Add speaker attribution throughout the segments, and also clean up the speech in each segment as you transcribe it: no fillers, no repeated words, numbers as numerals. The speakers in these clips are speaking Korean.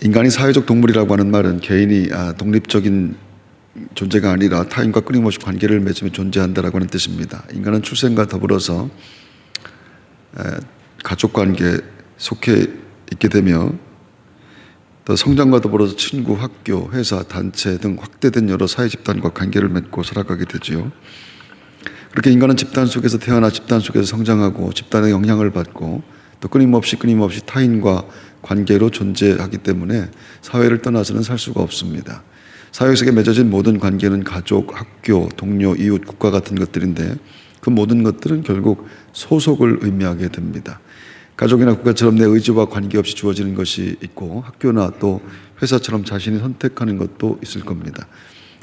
Speaker 1: 인간이 사회적 동물이라고 하는 말은 개인이 독립적인 존재가 아니라 타인과 끊임없이 관계를 맺으며 존재한다라고 하는 뜻입니다. 인간은 출생과 더불어서 가족관계에 속해 있게 되며 또 성장과 더불어서 친구, 학교, 회사, 단체 등 확대된 여러 사회 집단과 관계를 맺고 살아가게 되지요. 그렇게 인간은 집단 속에서 태어나 집단 속에서 성장하고 집단의 영향을 받고 또 끊임없이 타인과 관계로 존재하기 때문에 사회를 떠나서는 살 수가 없습니다. 사회 속에 맺어진 모든 관계는 가족, 학교, 동료, 이웃, 국가 같은 것들인데 그 모든 것들은 결국 소속을 의미하게 됩니다. 가족이나 국가처럼 내 의지와 관계없이 주어지는 것이 있고 학교나 또 회사처럼 자신이 선택하는 것도 있을 겁니다.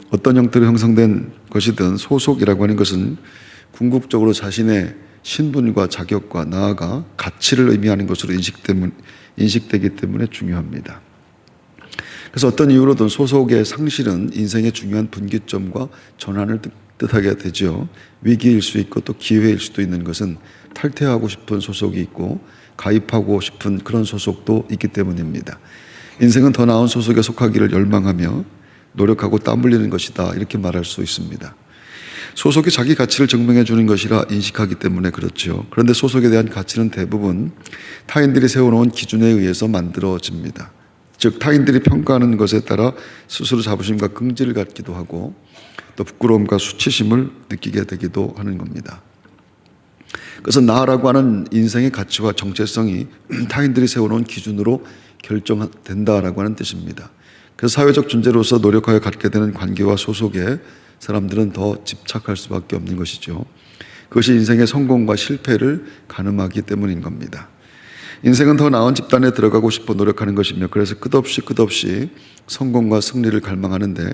Speaker 1: 어떤 형태로 형성된 것이든 소속이라고 하는 것은 궁극적으로 자신의 신분과 자격과 나아가 가치를 의미하는 것으로 인식되기 때문에 중요합니다. 그래서 어떤 이유로든 소속의 상실은 인생의 중요한 분기점과 전환을 뜻하게 되죠. 위기일 수 있고 또 기회일 수도 있는 것은 탈퇴하고 싶은 소속이 있고 가입하고 싶은 그런 소속도 있기 때문입니다. 인생은 더 나은 소속에 속하기를 열망하며 노력하고 땀 흘리는 것이다, 이렇게 말할 수 있습니다. 소속이 자기 가치를 증명해 주는 것이라 인식하기 때문에 그렇죠. 그런데 소속에 대한 가치는 대부분 타인들이 세워놓은 기준에 의해서 만들어집니다. 즉 타인들이 평가하는 것에 따라 스스로 자부심과 긍지를 갖기도 하고 또 부끄러움과 수치심을 느끼게 되기도 하는 겁니다. 그래서 나라고 하는 인생의 가치와 정체성이 타인들이 세워놓은 기준으로 결정된다라고 하는 뜻입니다. 그래서 사회적 존재로서 노력하여 갖게 되는 관계와 소속에 사람들은 더 집착할 수밖에 없는 것이죠. 그것이 인생의 성공과 실패를 가늠하기 때문인 겁니다. 인생은 더 나은 집단에 들어가고 싶어 노력하는 것이며 그래서 끝없이 성공과 승리를 갈망하는데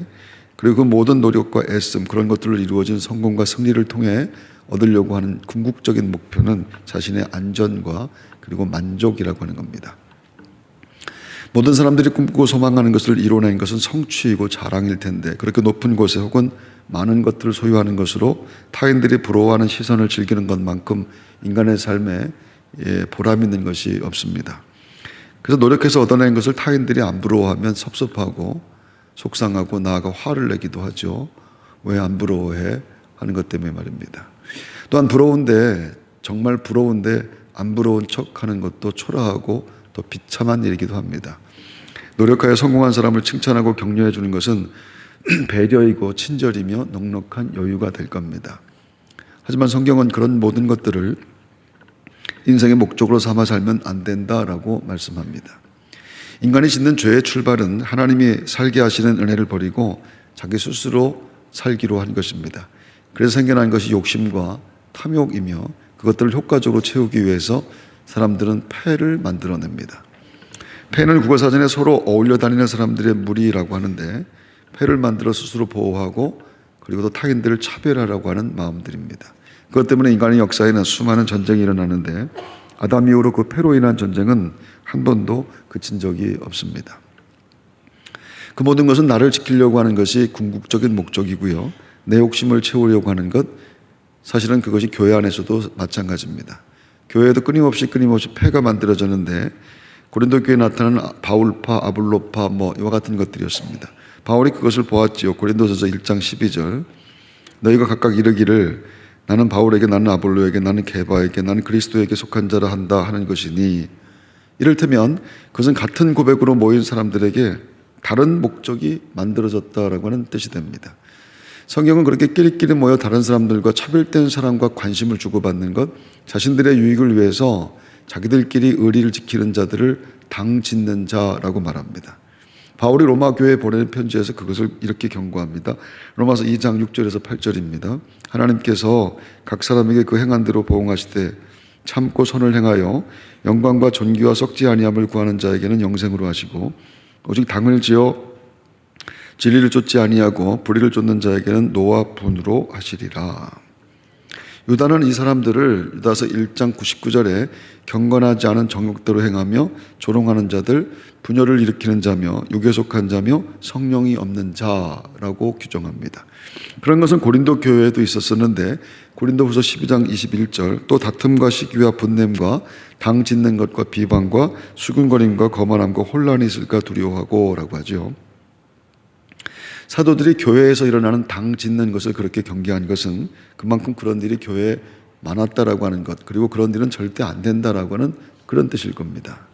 Speaker 1: 그리고 그 모든 노력과 애씀 그런 것들을 이루어진 성공과 승리를 통해 얻으려고 하는 궁극적인 목표는 자신의 안전과 그리고 만족이라고 하는 겁니다. 모든 사람들이 꿈꾸고 소망하는 것을 이뤄낸 것은 성취이고 자랑일 텐데 그렇게 높은 곳에 혹은 많은 것들을 소유하는 것으로 타인들이 부러워하는 시선을 즐기는 것만큼 인간의 삶에 보람 있는 것이 없습니다. 그래서 노력해서 얻어낸 것을 타인들이 안 부러워하면 섭섭하고 속상하고 나아가 화를 내기도 하죠. 왜 안 부러워해? 하는 것 때문에 말입니다. 또한 정말 부러운데 안 부러운 척하는 것도 초라하고 또 비참한 일이기도 합니다. 노력하여 성공한 사람을 칭찬하고 격려해 주는 것은 배려이고 친절이며 넉넉한 여유가 될 겁니다. 하지만 성경은 그런 모든 것들을 인생의 목적으로 삼아 살면 안 된다라고 말씀합니다. 인간이 짓는 죄의 출발은 하나님이 살게 하시는 은혜를 버리고 자기 스스로 살기로 한 것입니다. 그래서 생겨난 것이 욕심과 탐욕이며 그것들을 효과적으로 채우기 위해서 사람들은 패를 만들어냅니다. 패는 국어사전에 서로 어울려 다니는 사람들의 무리라고 하는데 패를 만들어 스스로 보호하고 그리고 또 타인들을 차별하라고 하는 마음들입니다. 그것 때문에 인간의 역사에는 수많은 전쟁이 일어나는데 아담 이후로 그 패로 인한 전쟁은 한 번도 그친 적이 없습니다. 그 모든 것은 나를 지키려고 하는 것이 궁극적인 목적이고요. 내 욕심을 채우려고 하는 것, 사실은 그것이 교회 안에서도 마찬가지입니다. 교회에도 끊임없이 패가 만들어졌는데 고린도 교회에 나타나는 바울파, 아볼로파 이와 같은 것들이었습니다. 바울이 그것을 보았지요. 고린도전서 1장 12절 너희가 각각 이르기를 나는 바울에게 나는 아볼로에게 나는 게바에게 나는 그리스도에게 속한 자라 한다 하는 것이니 이를테면 그것은 같은 고백으로 모인 사람들에게 다른 목적이 만들어졌다라고 하는 뜻이 됩니다. 성경은 그렇게 끼리끼리 모여 다른 사람들과 차별된 사람과 관심을 주고받는 것, 자신들의 유익을 위해서 자기들끼리 의리를 지키는 자들을 당짓는 자라고 말합니다. 바울이 로마 교회에 보내는 편지에서 그것을 이렇게 경고합니다. 로마서 2장 6절에서 8절입니다. 하나님께서 각 사람에게 그 행한 대로 보응하시되 참고 선을 행하여 영광과 존귀와 썩지 아니함을 구하는 자에게는 영생으로 하시고 오직 당을 지어 진리를 쫓지 아니하고 불의를 쫓는 자에게는 노와 분으로 하시리라. 유다는 이 사람들을 유다서 1장 99절에 경건하지 않은 정욕대로 행하며 조롱하는 자들, 분열을 일으키는 자며 육에 속한 자며 성령이 없는 자라고 규정합니다. 그런 것은 고린도 교회에도 있었었는데 고린도후서 12장 21절 또 다툼과 시기와 분냄과 당 짓는 것과 비방과 수군거림과 거만함과 혼란이 있을까 두려워하고 라고 하죠. 사도들이 교회에서 일어나는 당 짓는 것을 그렇게 경계한 것은 그만큼 그런 일이 교회에 많았다라고 하는 것, 그리고 그런 일은 절대 안 된다라고 하는 그런 뜻일 겁니다.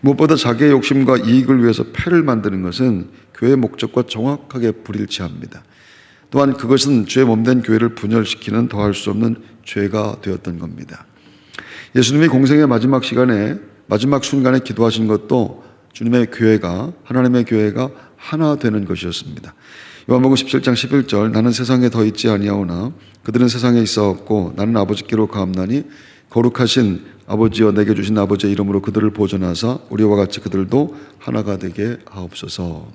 Speaker 1: 무엇보다 자기의 욕심과 이익을 위해서 패를 만드는 것은 교회의 목적과 정확하게 불일치합니다. 또한 그것은 주의 몸된 교회를 분열시키는 더할 수 없는 죄가 되었던 겁니다. 예수님이 공생의 마지막 시간에 마지막 순간에 기도하신 것도 주님의 교회가, 하나님의 교회가 하나 되는 것이었습니다. 요한복음 17장 11절 나는 세상에 더 있지 아니하오나 그들은 세상에 있사옵고 나는 아버지께로 가옵나니 거룩하신 아버지여 내게 주신 아버지의 이름으로 그들을 보존하사 우리와 같이 그들도 하나가 되게 하옵소서.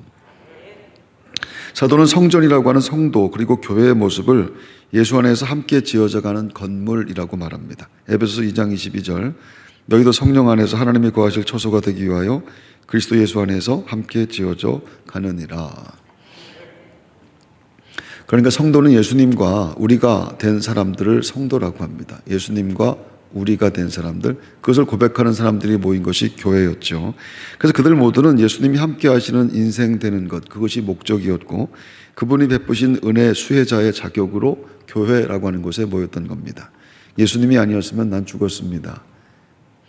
Speaker 1: 사도는 성전이라고 하는 성도 그리고 교회의 모습을 예수 안에서 함께 지어져가는 건물이라고 말합니다. 에베소서 2장 22절 너희도 성령 안에서 하나님이 거하실 처소가 되기 위하여 그리스도 예수 안에서 함께 지어져 가느니라. 그러니까 성도는 예수님과 우리가 된 사람들을 성도라고 합니다. 예수님과 우리가 된 사람들, 그것을 고백하는 사람들이 모인 것이 교회였죠. 그래서 그들 모두는 예수님이 함께 하시는 인생 되는 것, 그것이 목적이었고 그분이 베푸신 은혜 수혜자의 자격으로 교회라고 하는 곳에 모였던 겁니다. 예수님이 아니었으면 난 죽었습니다.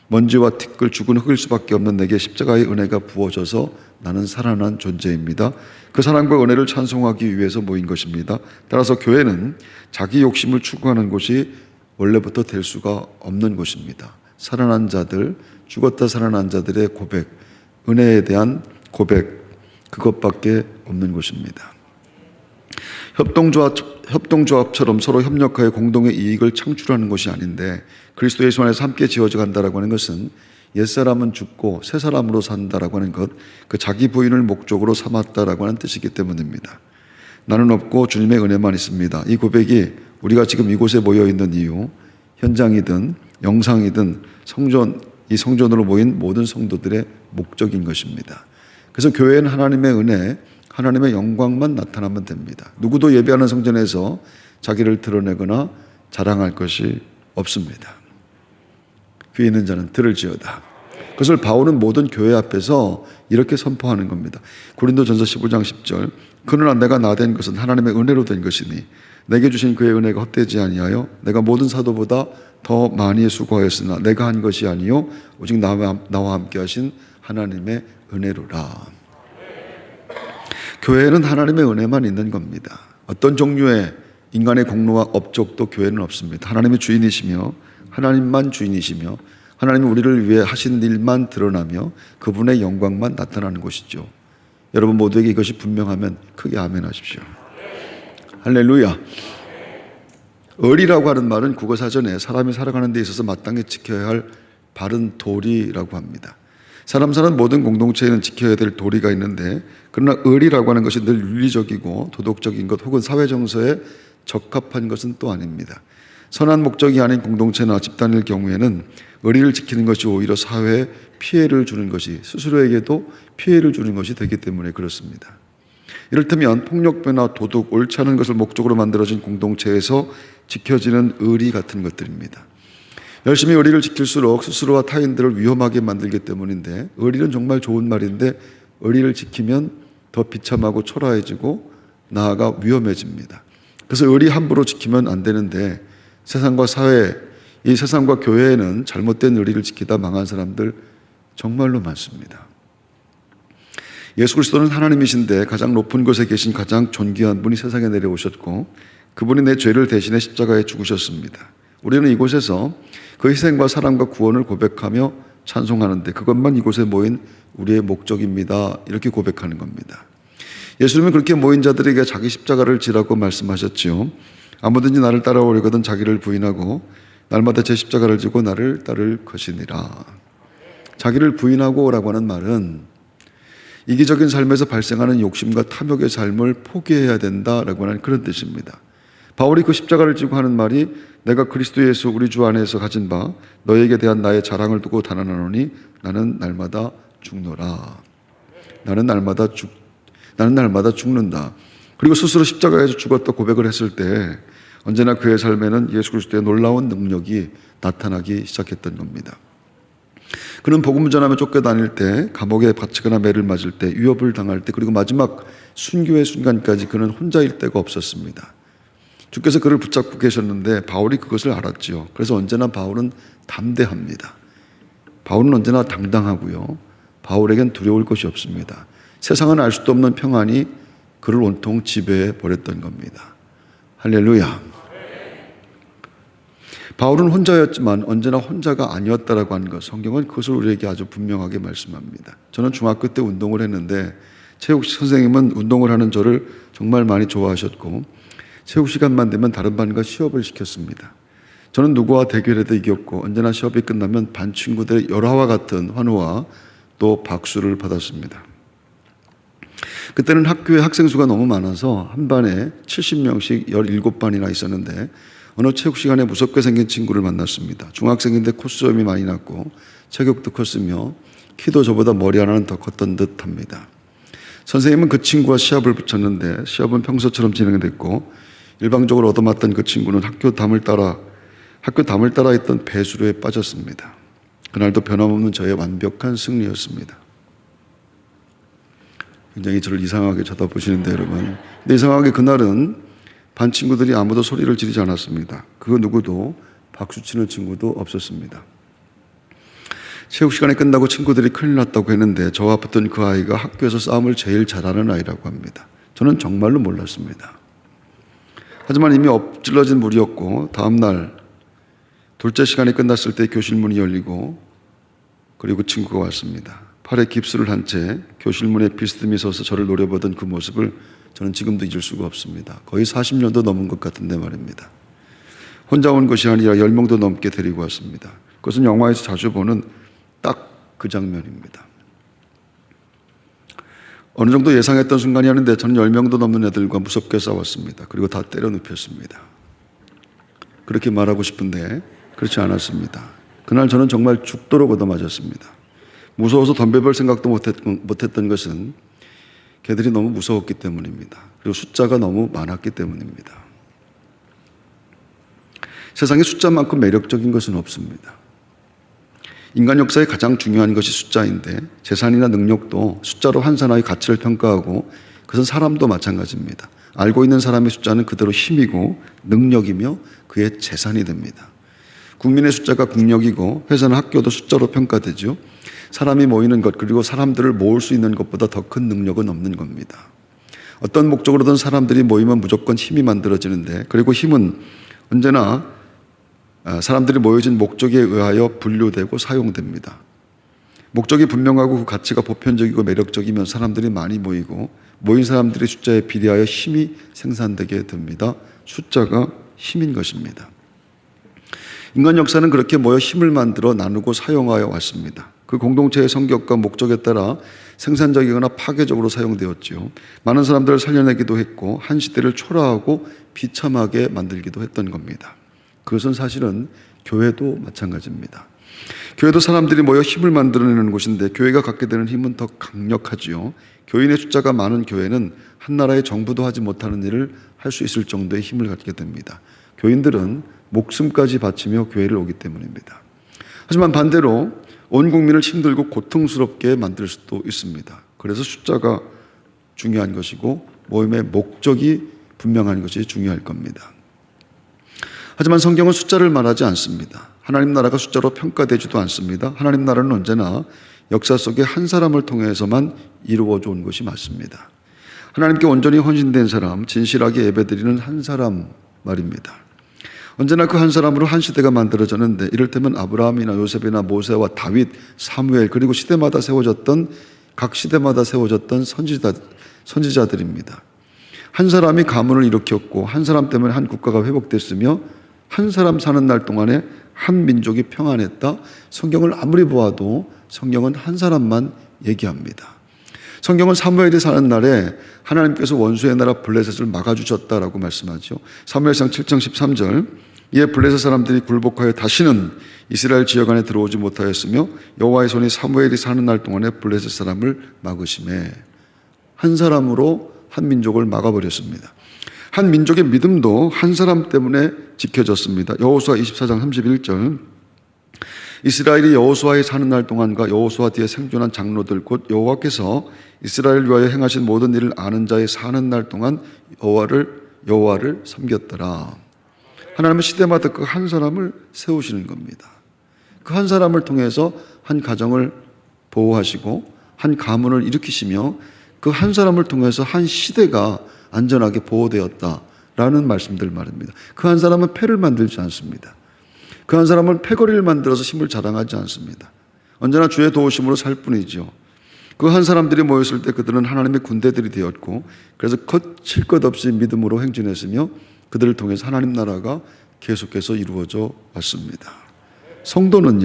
Speaker 1: 먼지와 티끌 죽은 흙일 수밖에 없는 내게 십자가의 은혜가 부어져서 나는 살아난 존재입니다. 그 사랑과 은혜를 찬송하기 위해서 모인 것입니다. 따라서 교회는 자기 욕심을 추구하는 곳이 원래부터 될 수가 없는 곳입니다. 살아난 자들, 죽었다 살아난 자들의 고백, 은혜에 대한 고백, 그것밖에 없는 곳입니다. 협동조합처럼 서로 협력하여 공동의 이익을 창출하는 것이 아닌데 그리스도 예수 안에서 함께 지어져 간다라고 하는 것은 옛사람은 죽고 새 사람으로 산다라고 하는 것, 그 자기 부인을 목적으로 삼았다라고 하는 뜻이기 때문입니다. 나는 없고 주님의 은혜만 있습니다. 이 고백이 우리가 지금 이곳에 모여 있는 이유, 현장이든 영상이든 이 성전으로 모인 모든 성도들의 목적인 것입니다. 그래서 교회는 하나님의 은혜, 하나님의 영광만 나타나면 됩니다. 누구도 예배하는 성전에서 자기를 드러내거나 자랑할 것이 없습니다. 귀 있는 자는 들을지어다. 그것을 바울은 모든 교회 앞에서 이렇게 선포하는 겁니다. 고린도전서 15장 10절 그러나 내가 나된 것은 하나님의 은혜로 된 것이니 내게 주신 그의 은혜가 헛되지 아니하여 내가 모든 사도보다 더 많이 수고하였으나 내가 한 것이 아니요 오직 나와 함께 하신 하나님의 은혜로라. 교회는 하나님의 은혜만 있는 겁니다. 어떤 종류의 인간의 공로와 업적도 교회는 없습니다. 하나님이 주인이시며 하나님만 주인이시며 하나님이 우리를 위해 하신 일만 드러나며 그분의 영광만 나타나는 곳이죠. 여러분 모두에게 이것이 분명하면 크게 아멘 하십시오. 할렐루야. 의리라고 하는 말은 국어사전에 사람이 살아가는 데 있어서 마땅히 지켜야 할 바른 도리라고 합니다. 사람 사는 모든 공동체에는 지켜야 될 도리가 있는데 그러나 의리라고 하는 것이 늘 윤리적이고 도덕적인 것 혹은 사회 정서에 적합한 것은 또 아닙니다. 선한 목적이 아닌 공동체나 집단일 경우에는 의리를 지키는 것이 오히려 사회에 피해를 주는 것이 스스로에게도 피해를 주는 것이 되기 때문에 그렇습니다. 이를테면 폭력배나 도둑, 옳지 않은 것을 목적으로 만들어진 공동체에서 지켜지는 의리 같은 것들입니다. 열심히 의리를 지킬수록 스스로와 타인들을 위험하게 만들기 때문인데 의리는 정말 좋은 말인데 의리를 지키면 더 비참하고 초라해지고 나아가 위험해집니다. 그래서 의리 함부로 지키면 안 되는데 세상과 사회, 이 세상과 교회에는 잘못된 의리를 지키다 망한 사람들 정말로 많습니다. 예수 그리스도는 하나님이신데 가장 높은 곳에 계신 가장 존귀한 분이 세상에 내려오셨고 그분이 내 죄를 대신해 십자가에 죽으셨습니다. 우리는 이곳에서 그 희생과 사랑과 구원을 고백하며 찬송하는데 그것만 이곳에 모인 우리의 목적입니다. 이렇게 고백하는 겁니다. 예수님은 그렇게 모인 자들에게 자기 십자가를 지라고 말씀하셨지요. 아무든지 나를 따라오려거든 자기를 부인하고 날마다 제 십자가를 지고 나를 따를 것이니라. 자기를 부인하고 라고 하는 말은 이기적인 삶에서 발생하는 욕심과 탐욕의 삶을 포기해야 된다라고 하는 그런 뜻입니다. 바울이 그 십자가를 지고 하는 말이 내가 그리스도 예수 우리 주 안에서 가진 바 너에게 대한 나의 자랑을 두고 단언하노니 나는 날마다 죽노라. 나는 날마다 죽는다. 그리고 스스로 십자가에서 죽었다 고백을 했을 때 언제나 그의 삶에는 예수 그리스도의 놀라운 능력이 나타나기 시작했던 겁니다. 그는 복음을 전하며 쫓겨다닐 때, 감옥에 갇히거나 매를 맞을 때, 위협을 당할 때, 그리고 마지막 순교의 순간까지 그는 혼자일 때가 없었습니다. 주께서 그를 붙잡고 계셨는데 바울이 그것을 알았지요. 그래서 언제나 바울은 담대합니다. 바울은 언제나 당당하고요. 바울에겐 두려울 것이 없습니다. 세상은 알 수도 없는 평안이 그를 온통 지배해 버렸던 겁니다. 할렐루야. 바울은 혼자였지만 언제나 혼자가 아니었다라고 하는 것, 성경은 그것을 우리에게 아주 분명하게 말씀합니다. 저는 중학교 때 운동을 했는데 체육 선생님은 운동을 하는 저를 정말 많이 좋아하셨고 체육 시간만 되면 다른 반과 시합을 시켰습니다. 저는 누구와 대결해도 이겼고 언제나 시합이 끝나면 반 친구들의 열화와 같은 환호와 또 박수를 받았습니다. 그때는 학교에 학생 수가 너무 많아서 한 반에 70명씩 17반이나 있었는데 어느 체육 시간에 무섭게 생긴 친구를 만났습니다. 중학생인데 콧수염이 많이 났고 체격도 컸으며 키도 저보다 머리 하나는 더 컸던 듯합니다. 선생님은 그 친구와 시합을 붙였는데 시합은 평소처럼 진행됐고 일방적으로 얻어맞던 그 친구는 학교 담을 따라 했던 배수로에 빠졌습니다. 그날도 변함없는 저의 완벽한 승리였습니다. 굉장히 저를 이상하게 쳐다보시는데 여러분, 근데 이상하게 그날은 반 친구들이 아무도 소리를 지르지 않았습니다. 그 누구도 박수치는 친구도 없었습니다. 체육 시간이 끝나고 친구들이 큰일 났다고 했는데 저와 붙은 그 아이가 학교에서 싸움을 제일 잘하는 아이라고 합니다. 저는 정말로 몰랐습니다. 하지만 이미 엎질러진 물이었고 다음 날 둘째 시간이 끝났을 때 교실 문이 열리고 그리고 친구가 왔습니다. 팔에 깁스를 한 채 교실 문에 비스듬히 서서 저를 노려보던 그 모습을 저는 지금도 잊을 수가 없습니다. 거의 40년도 넘은 것 같은데 말입니다. 혼자 온 것이 아니라 10명도 넘게 데리고 왔습니다. 그것은 영화에서 자주 보는 딱 그 장면입니다. 어느 정도 예상했던 순간이었는데 저는 10명도 넘는 애들과 무섭게 싸웠습니다. 그리고 다 때려 눕혔습니다. 그렇게 말하고 싶은데 그렇지 않았습니다. 그날 저는 정말 죽도록 얻어맞았습니다. 무서워서 덤벼볼 생각도 못했던 것은 걔들이 너무 무서웠기 때문입니다. 그리고 숫자가 너무 많았기 때문입니다. 세상에 숫자만큼 매력적인 것은 없습니다. 인간 역사에 가장 중요한 것이 숫자인데 재산이나 능력도 숫자로 한 사람의 가치를 평가하고 그것은 사람도 마찬가지입니다. 알고 있는 사람의 숫자는 그대로 힘이고 능력이며 그의 재산이 됩니다. 국민의 숫자가 국력이고 회사나 학교도 숫자로 평가되죠. 사람이 모이는 것 그리고 사람들을 모을 수 있는 것보다 더 큰 능력은 없는 겁니다. 어떤 목적으로든 사람들이 모이면 무조건 힘이 만들어지는데 그리고 힘은 언제나 사람들이 모여진 목적에 의하여 분류되고 사용됩니다. 목적이 분명하고 그 가치가 보편적이고 매력적이면 사람들이 많이 모이고 모인 사람들의 숫자에 비례하여 힘이 생산되게 됩니다. 숫자가 힘인 것입니다. 인간 역사는 그렇게 모여 힘을 만들어 나누고 사용하여 왔습니다. 그 공동체의 성격과 목적에 따라 생산적이거나 파괴적으로 사용되었지요. 많은 사람들을 살려내기도 했고 한 시대를 초라하고 비참하게 만들기도 했던 겁니다. 그것은 사실은 교회도 마찬가지입니다. 교회도 사람들이 모여 힘을 만들어내는 곳인데 교회가 갖게 되는 힘은 더 강력하지요. 교인의 숫자가 많은 교회는 한 나라의 정부도 하지 못하는 일을 할 수 있을 정도의 힘을 갖게 됩니다. 교인들은 목숨까지 바치며 교회를 오기 때문입니다. 하지만 반대로 온 국민을 힘들고 고통스럽게 만들 수도 있습니다. 그래서 숫자가 중요한 것이고 모임의 목적이 분명한 것이 중요할 겁니다. 하지만 성경은 숫자를 말하지 않습니다. 하나님 나라가 숫자로 평가되지도 않습니다. 하나님 나라는 언제나 역사 속에 한 사람을 통해서만 이루어져 온 것이 맞습니다. 하나님께 온전히 헌신된 사람, 진실하게 예배드리는 한 사람 말입니다. 언제나 그 한 사람으로 한 시대가 만들어졌는데 이를테면 아브라함이나 요셉이나 모세와 다윗, 사무엘 그리고 각 시대마다 세워졌던 선지자들입니다. 한 사람이 가문을 일으켰고 한 사람 때문에 한 국가가 회복됐으며 한 사람 사는 날 동안에 한 민족이 평안했다. 성경을 아무리 보아도 성경은 한 사람만 얘기합니다. 성경은 사무엘이 사는 날에 하나님께서 원수의 나라 블레셋을 막아주셨다라고 말씀하죠. 사무엘상 7장 13절, 이에 블레셋 사람들이 굴복하여 다시는 이스라엘 지역 안에 들어오지 못하였으며 여호와의 손이 사무엘이 사는 날 동안에 블레셋 사람을 막으심에, 한 사람으로 한 민족을 막아버렸습니다. 한 민족의 믿음도 한 사람 때문에 지켜졌습니다. 여호수아 24장 31절, 이스라엘이 여호수아에 사는 날 동안과 여호수아 뒤에 생존한 장로들 곧 여호와께서 이스라엘을 위하여 행하신 모든 일을 아는 자의 사는 날 동안 여호와를 섬겼더라. 하나님은 시대마다 그 한 사람을 세우시는 겁니다. 그 한 사람을 통해서 한 가정을 보호하시고 한 가문을 일으키시며 그 한 사람을 통해서 한 시대가 안전하게 보호되었다라는 말씀들 말입니다. 그 한 사람은 패를 만들지 않습니다. 그 한 사람은 패거리를 만들어서 힘을 자랑하지 않습니다. 언제나 주의 도우심으로 살 뿐이죠. 그 한 사람들이 모였을 때 그들은 하나님의 군대들이 되었고, 그래서 거칠 것 없이 믿음으로 행진했으며 그들을 통해서 하나님 나라가 계속해서 이루어져 왔습니다. 성도는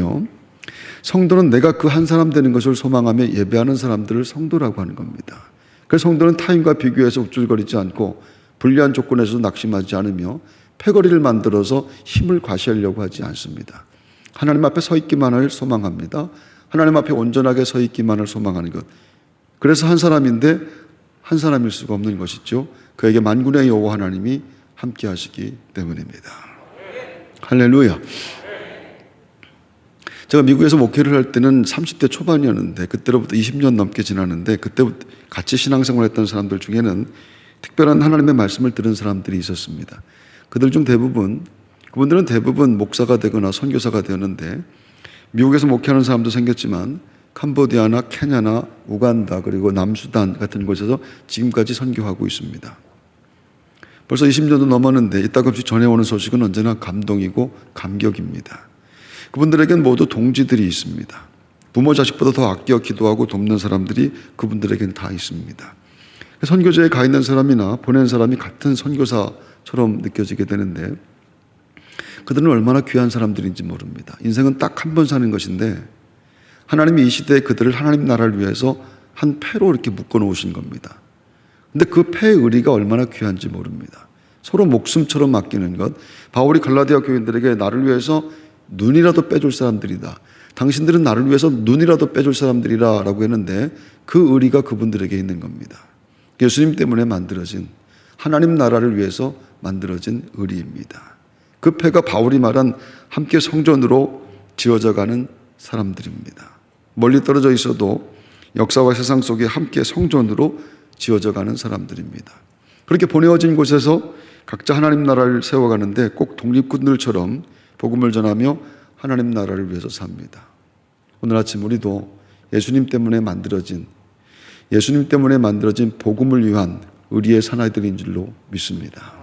Speaker 1: 내가 그 한 사람 되는 것을 소망하며 예배하는 사람들을 성도라고 하는 겁니다. 그래서 성도는 타인과 비교해서 우쭐거리지 않고 불리한 조건에서 낙심하지 않으며 패거리를 만들어서 힘을 과시하려고 하지 않습니다. 하나님 앞에 서 있기만을 소망합니다. 하나님 앞에 온전하게 서 있기만을 소망하는 것. 그래서 한 사람인데 한 사람일 수가 없는 것이죠. 그에게 만군의 여호와 하나님이 함께 하시기 때문입니다. 할렐루야. 제가 미국에서 목회를 할 때는 30대 초반이었는데, 그때로부터 20년 넘게 지났는데, 그때부터 같이 신앙생활을 했던 사람들 중에는 특별한 하나님의 말씀을 들은 사람들이 있었습니다. 그들 중 그분들은 대부분 목사가 되거나 선교사가 되었는데, 미국에서 목회하는 사람도 생겼지만 캄보디아나 케냐나 우간다 그리고 남수단 같은 곳에서 지금까지 선교하고 있습니다. 벌써 20년도 넘었는데 이따금씩 전해오는 소식은 언제나 감동이고 감격입니다. 그분들에겐 모두 동지들이 있습니다. 부모 자식보다 더 아껴 기도하고 돕는 사람들이 그분들에겐 다 있습니다. 선교지에 가 있는 사람이나 보낸 사람이 같은 선교사처럼 느껴지게 되는데, 그들은 얼마나 귀한 사람들인지 모릅니다. 인생은 딱 한 번 사는 것인데 하나님이 이 시대에 그들을 하나님 나라를 위해서 한 패로 이렇게 묶어 놓으신 겁니다. 근데 그 패의 의리가 얼마나 귀한지 모릅니다. 서로 목숨처럼 맡기는 것. 바울이 갈라디아 교인들에게 나를 위해서 눈이라도 빼줄 사람들이다. 당신들은 나를 위해서 눈이라도 빼줄 사람들이라 라고 했는데, 그 의리가 그분들에게 있는 겁니다. 예수님 때문에 만들어진, 하나님 나라를 위해서 만들어진 의리입니다. 그 패가 바울이 말한 함께 성전으로 지어져가는 사람들입니다. 멀리 떨어져 있어도 역사와 세상 속에 함께 성전으로 지어져가는 사람들입니다. 그렇게 보내어진 곳에서 각자 하나님 나라를 세워가는데 꼭 독립군들처럼 복음을 전하며 하나님 나라를 위해서 삽니다. 오늘 아침 우리도 예수님 때문에 만들어진 복음을 위한 의리의 사나이들인 줄로 믿습니다.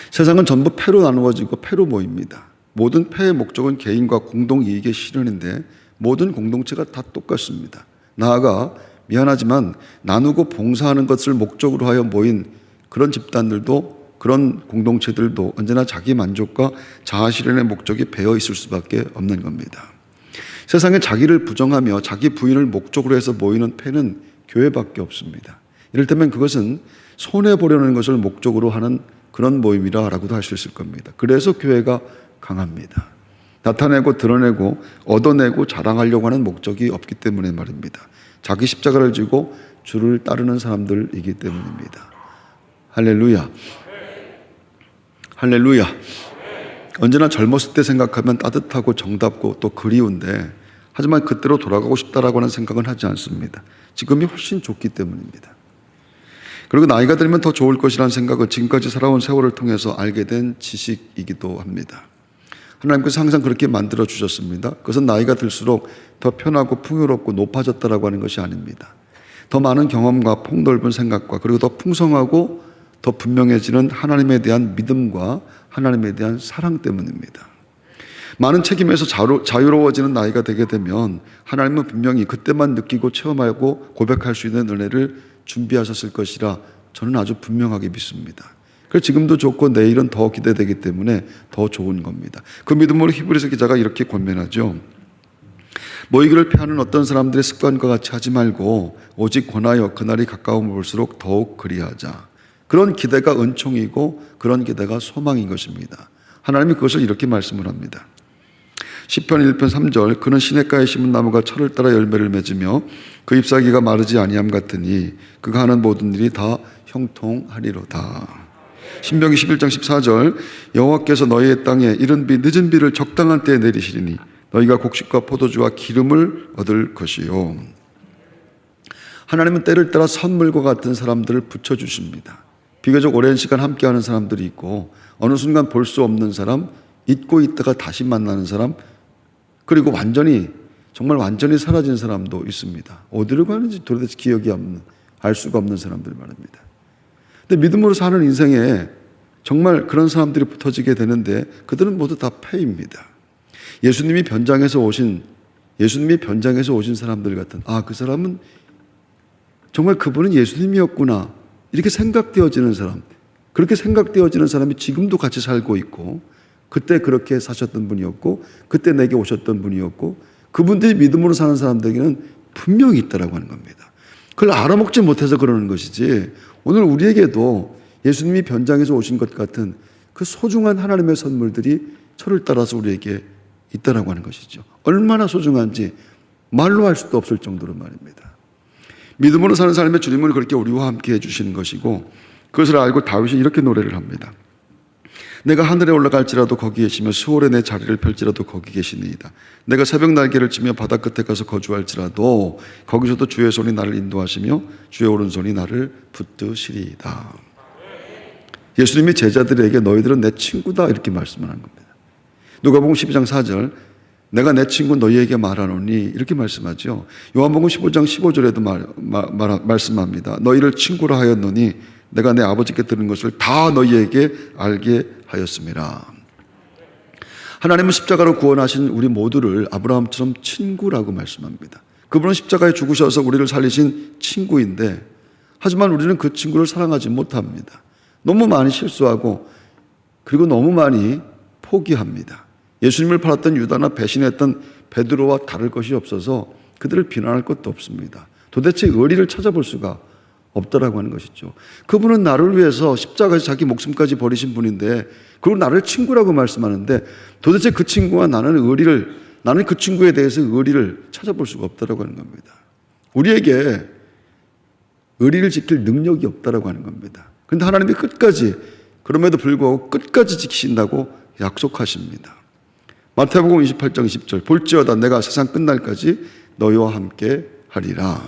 Speaker 1: 세상은 전부 패로 나누어지고 패로 모입니다. 모든 패의 목적은 개인과 공동이익의 실현인데 모든 공동체가 다 똑같습니다. 나아가 미안하지만 나누고 봉사하는 것을 목적으로 하여 모인 그런 집단들도, 그런 공동체들도 언제나 자기 만족과 자아 실현의 목적이 배어 있을 수밖에 없는 겁니다. 세상에 자기를 부정하며 자기 부인을 목적으로 해서 모이는 패는 교회밖에 없습니다. 이를테면 그것은 손해보려는 것을 목적으로 하는 그런 모임이라고도 할 수 있을 겁니다. 그래서 교회가 강합니다. 나타내고 드러내고 얻어내고 자랑하려고 하는 목적이 없기 때문에 말입니다. 자기 십자가를 지고 주를 따르는 사람들이기 때문입니다. 할렐루야. 할렐루야. 언제나 젊었을 때 생각하면 따뜻하고 정답고 또 그리운데, 하지만 그때로 돌아가고 싶다라고 하는 생각은 하지 않습니다. 지금이 훨씬 좋기 때문입니다. 그리고 나이가 들면 더 좋을 것이라는 생각을 지금까지 살아온 세월을 통해서 알게 된 지식이기도 합니다. 하나님께서 항상 그렇게 만들어 주셨습니다. 그것은 나이가 들수록 더 편하고 풍요롭고 높아졌다라고 하는 것이 아닙니다. 더 많은 경험과 폭넓은 생각과 그리고 더 풍성하고 더 분명해지는 하나님에 대한 믿음과 하나님에 대한 사랑 때문입니다. 많은 책임에서 자유로워지는 나이가 되게 되면 하나님은 분명히 그때만 느끼고 체험하고 고백할 수 있는 은혜를 준비하셨을 것이라 저는 아주 분명하게 믿습니다. 그래서 지금도 좋고 내일은 더 기대되기 때문에 더 좋은 겁니다. 그 믿음으로 히브리서 기자가 이렇게 권면하죠. 모이기를 피하는 어떤 사람들의 습관과 같이 하지 말고 오직 권하여 그날이 가까움을 볼수록 더욱 그리하자. 그런 기대가 은총이고 그런 기대가 소망인 것입니다. 하나님이 그것을 이렇게 말씀을 합니다. 시편 1편 3절 그는 시냇가에 심은 나무가 철을 따라 열매를 맺으며 그 잎사귀가 마르지 아니함 같으니 그가 하는 모든 일이 다 형통하리로다. 신명기 11장 14절 여호와께서 너희의 땅에 이른 비 늦은 비를 적당한 때에 내리시리니 너희가 곡식과 포도주와 기름을 얻을 것이요. 하나님은 때를 따라 선물과 같은 사람들을 붙여주십니다. 비교적 오랜 시간 함께하는 사람들이 있고 어느 순간 볼 수 없는 사람, 잊고 있다가 다시 만나는 사람, 그리고 정말 완전히 사라진 사람도 있습니다. 어디로 가는지 도대체 기억이 없는, 알 수가 없는 사람들 말입니다. 근데 믿음으로 사는 인생에 정말 그런 사람들이 붙어지게 되는데 그들은 모두 다 패입니다. 예수님이 변장해서 오신 사람들 같은, 그 사람은 정말 그분은 예수님이었구나 이렇게 생각되어지는 사람, 그렇게 생각되어지는 사람이 지금도 같이 살고 있고 그때 그렇게 사셨던 분이었고 그때 내게 오셨던 분이었고 그분들이 믿음으로 사는 사람들에게는 분명히 있다라고 하는 겁니다. 그걸 알아먹지 못해서 그러는 것이지 오늘 우리에게도 예수님이 변장해서 오신 것 같은 그 소중한 하나님의 선물들이 철을 따라서 우리에게 있다라고 하는 것이죠. 얼마나 소중한지 말로 할 수도 없을 정도로 말입니다. 믿음으로 사는 삶의 주님은 그렇게 우리와 함께 해주시는 것이고 그것을 알고 다윗이 이렇게 노래를 합니다. 내가 하늘에 올라갈지라도 거기 계시며 수월에 내 자리를 펼지라도 거기 계시니이다. 내가 새벽 날개를 치며 바다 끝에 가서 거주할지라도 거기서도 주의 손이 나를 인도하시며 주의 오른손이 나를 붙드시리이다. 예수님이 제자들에게 너희들은 내 친구다 이렇게 말씀을 한 겁니다. 누가복음 12장 4절 내가 내 친구 너희에게 말하노니 이렇게 말씀하죠. 요한복음 15장 15절에도 말씀합니다. 너희를 친구라 하였노니 내가 내 아버지께 들은 것을 다 너희에게 알게 하였음이라. 하나님은 십자가로 구원하신 우리 모두를 아브라함처럼 친구라고 말씀합니다. 그분은 십자가에 죽으셔서 우리를 살리신 친구인데 하지만 우리는 그 친구를 사랑하지 못합니다. 너무 많이 실수하고 그리고 너무 많이 포기합니다. 예수님을 팔았던 유다나 배신했던 베드로와 다를 것이 없어서 그들을 비난할 것도 없습니다. 도대체 의리를 찾아볼 수가 없다라고 하는 것이죠. 그분은 나를 위해서 십자가에서 자기 목숨까지 버리신 분인데 그리고 나를 친구라고 말씀하는데 도대체 그 친구와 나는 그 친구에 대해서 의리를 찾아볼 수가 없다라고 하는 겁니다. 우리에게 의리를 지킬 능력이 없다라고 하는 겁니다. 그런데 하나님이 그럼에도 불구하고 끝까지 지키신다고 약속하십니다. 마태복음 28장 20절 볼지어다 내가 세상 끝날까지 너희와 함께 하리라.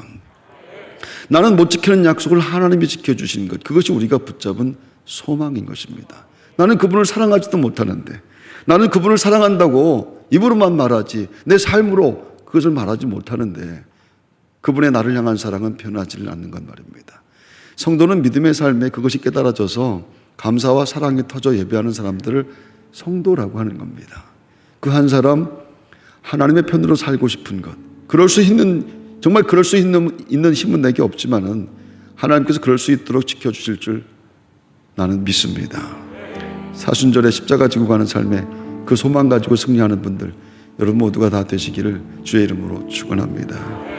Speaker 1: 나는 못 지키는 약속을 하나님이 지켜주신 것, 그것이 우리가 붙잡은 소망인 것입니다. 나는 그분을 사랑하지도 못하는데 나는 그분을 사랑한다고 입으로만 말하지 내 삶으로 그것을 말하지 못하는데 그분의 나를 향한 사랑은 변하지 않는 것 말입니다. 성도는 믿음의 삶에 그것이 깨달아져서 감사와 사랑이 터져 예배하는 사람들을 성도라고 하는 겁니다. 그 한 사람 하나님의 편으로 살고 싶은 것, 정말 그럴 수 있는 힘은 내게 없지만은 하나님께서 그럴 수 있도록 지켜주실 줄 나는 믿습니다. 사순절에 십자가 지고 가는 삶에 그 소망 가지고 승리하는 분들 여러분 모두가 다 되시기를 주의 이름으로 축원합니다.